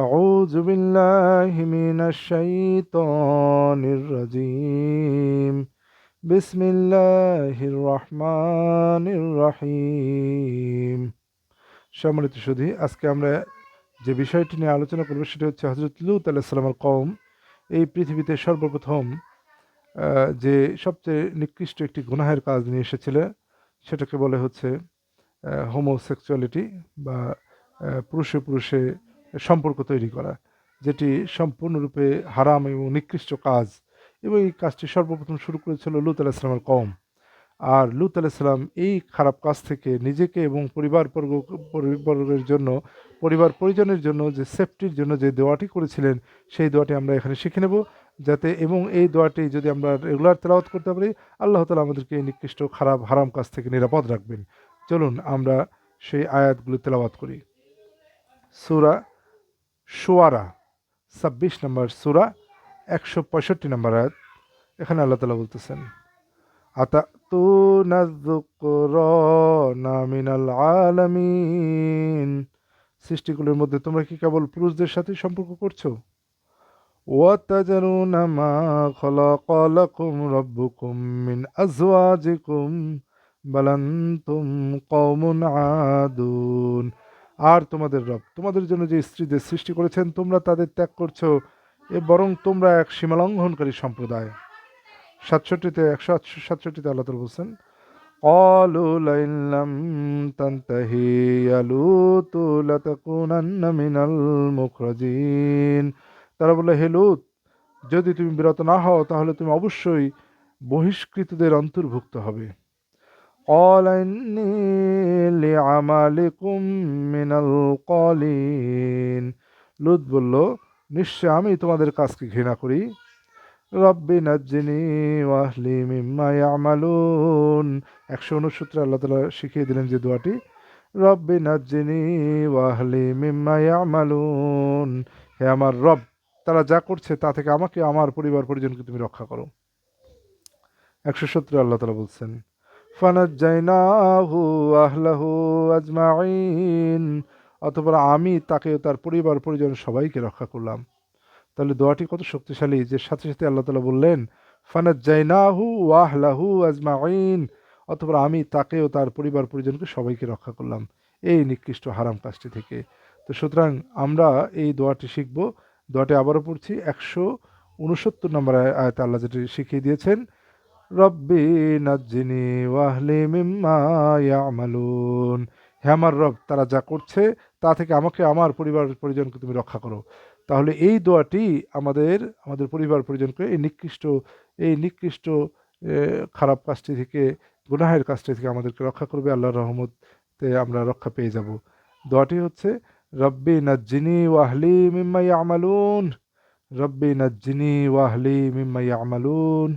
أعوذ بالله من الشيطان الرجيم بسم الله الرحمن الرحيم সম্মানিত সুধী, আজকে আমরা যে বিষয়টি নিয়ে আলোচনা করব সেটা হচ্ছে হযরত লূত আলাইহিস সালামের কওম এই পৃথিবীতে সর্বপ্রথম যে সবচেয়ে নিকৃষ্ট একটি গুনাহের কাজ নিয়ে এসেছিল সেটাকে বলে হচ্ছে হোমোসেক্সুয়ালিটি বা পুরুষে পুরুষে সম্পর্ক তৈরি করা, যেটি সম্পূর্ণরূপে হারাম এবং নিকৃষ্ট কাজ। এবং এই কাজটি সর্বপ্রথম শুরু করেছিল লূত আলাইহিস সালামের কওম। আর লূত আলাইহিস সালাম এই খারাপ কাজ থেকে নিজেকে এবং পরিবারের জন্য, পরিবার পরিজনের জন্য যে সেফটির জন্য যে দোয়াটি করেছিলেন, সেই দোয়াটি আমরা এখানে শিখে নেব, যাতে এবং এই দোয়াটি যদি আমরা রেগুলার তেলাওয়াত করতে পারি, আল্লাহ তাআলা আমাদেরকে এই নিকৃষ্ট খারাপ হারাম কাজ থেকে নিরাপদ রাখবেন। চলুন আমরা সেই আয়াতগুলো তেলাওয়াত করি। সূরা শুআরা ২৬ নম্বর সূরা ১৬৫ নম্বর আয়াত। এখানে আল্লাহ তাআলা বলতেছেন, আতাতুনা যুকরানা মিনাল আলামিন, সৃষ্টিগুলোর মধ্যে তোমরা কি কেবল পুরুষদের সাথে সম্পর্ক করছো? ওয়াতাজারুনা মা খালাকা লাকুম রাব্বুকুম মিন আজওয়াজিকুম বাল আনতুম কওমুন আদুন, আর তোমাদের রব তোমাদের জন্য যে স্ত্রীদের সৃষ্টি করেছেন তোমরা তাদের ত্যাগ করছো, বরং তোমরা এক সীমালঙ্ঘনকারী সম্প্রদায়। ১৬৭তে আল্লাহ তাআলা বলছেন, ক্বালু লাইন লাম তানতাহি ইয়া লূতু লাতাকুনান্না মিনাল মুখরাজিন, তারা বলল, হে লূত, যদি তুমি বিরত না হও তাহলে তুমি অবশ্যই বহিষ্কৃতদের অন্তর্ভুক্ত হবে। ক্বালা ইন্নী লিআমালিকুম মিনাল ক্বালিন, লূত বলল, নিশ্চয় আমি তোমাদের কাজকে ঘৃণা করি। রব্বি নাজ্জিনি ওয়াহলি মিম্মা ইয়ামালুন, ১৬৯ আল্লাহ তাআলা শিখিয়ে দিলেন যে দোয়াটি, রব্বি নাজ্জিনি ওয়াহলি মিম্মা ইয়ামালুন, হে আমার রব, তারা যা করছে তা থেকে আমাকে আমার পরিবার পরিজনকে তুমি রক্ষা করো। ১৭০ আল্লাহ তাআলা বলছেন, ফানাজ্জাইনাহু আহলাহু আজমাইন, অতঃপর আমি তাকে তার পরিবার পরিজন সবাইকে রক্ষা করলাম। তাহলে দোয়াটি কত শক্তিশালী যে সাথে সাথে আল্লাহ তাআলা বললেন, ফানাজ্জাইনাহু ওয়া আহলাহু আজমাইন, অতঃপর আমি তাকে ও তার পরিবার পরিজনকে সবাইকে রক্ষা করলাম এই নিকৃষ্ট হারাম কাজটি থেকে। তো সুতরাং আমরা এই দোয়াটি শিখব। দোয়াটি আবারও পড়ছি, ১৬৯ নম্বর আয়াতে আল্লাহ যেটি শিখিয়ে দিয়েছেন, রব্বি নাজ্জিনি ওয়াহলি মিম্মা ইয়ামালুন, হে আমার রব, তারা যা করছে তা থেকে আমাকে আমার পরিবার পরিজনকে তুমি রক্ষা করো। তাহলে এই দোয়াটি আমাদের পরিবার পরিজনকে এই নিকৃষ্ট খারাপ কাজটি থেকে, গুনাহের কাজটি থেকে আমাদেরকে রক্ষা করবে। আল্লাহর রহমতে আমরা রক্ষা পেয়ে যাব। দোয়াটি হচ্ছে, রব্বি নাজ্জিনি ওয়াহলি মিম্মা ইয়ামালুন, রব্বি নাজ্জিনি ওয়াহলি মিম্মা ইয়ামালুন।